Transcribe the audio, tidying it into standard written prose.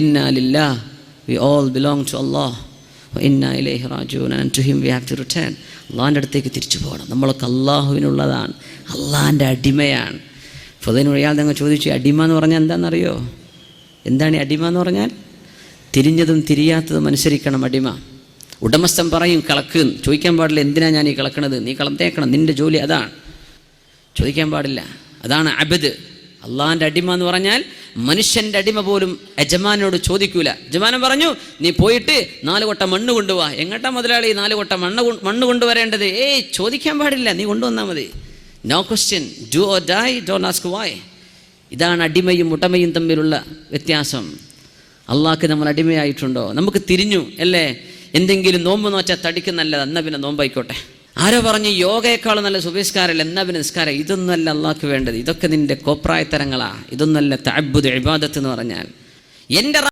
Inna lillah, we all belong to Allah. Wa inna ilayhi raji'un, and to him we have to return. അള്ളാഹിൻ്റെ അടുത്തേക്ക് തിരിച്ചു പോകണം. നമ്മളൊക്കെ അള്ളാഹുവിനുള്ളതാണ്, അള്ളാഹിൻ്റെ അടിമയാണ്. ഫുദൈൽ ഇയാൾ നിങ്ങൾ ചോദിച്ചു, അടിമ എന്ന് പറഞ്ഞാൽ എന്താണെന്നറിയോ? എന്താണ് ഈ അടിമ എന്ന് പറഞ്ഞാൽ? തിരിഞ്ഞതും തിരിയാത്തതും അനുസരിക്കണം അടിമ. ഉടമസ്ഥൻ പറയും കളക്ക്, ചോദിക്കാൻ പാടില്ല എന്തിനാണ് ഞാൻ ഈ കളക്കണത്, നീ കളത്തേക്കണം, നിൻ്റെ ജോലി അതാണ്, ചോദിക്കാൻ പാടില്ല. അതാണ് അബദ്. അള്ളാഹിൻ്റെ അടിമ എന്ന് പറഞ്ഞാൽ മനുഷ്യൻ്റെ അടിമ പോലും യജമാനോട് ചോദിക്കൂല. യജമാനൻ പറഞ്ഞു നീ പോയിട്ട് 4 കൊട്ട മണ്ണ് കൊണ്ടുപോവാ. എങ്ങോട്ടാ മുതലാളി 4 കൊട്ട മണ്ണ് കൊണ്ടുവരേണ്ടത്? ചോദിക്കാൻ പാടില്ല, നീ കൊണ്ടുവന്നാൽ മതി. No question, do or die, don't ask why. ഇതാണ് അടിമയും ഉടമയും തമ്മിലുള്ള വ്യത്യാസം. അള്ളാഹ്ക്ക് നമ്മൾ അടിമയായിട്ടുണ്ടോ? നമുക്ക് തിരിഞ്ഞു അല്ലേ? എന്തെങ്കിലും നോമ്പ് നോച്ചാൽ തടിക്ക് നല്ലത്, എന്നാൽ പിന്നെ നോമ്പായിക്കോട്ടെ. ആരോ പറഞ്ഞു യോഗയേക്കാളും നല്ല സുബഹിസ്കാരമല്ല, എന്നാൽ പിന്നെ നിസ്കാരം. ഇതൊന്നല്ല അള്ളാഹ്ക്ക് വേണ്ടത്. ഇതൊക്കെ നിന്റെ കോപ്രായത്തരങ്ങളാ. ഇതൊന്നല്ല തഅബ്ബുദ് ഇബാദത്ത് എന്ന് പറഞ്ഞാൽ. എൻ്റെ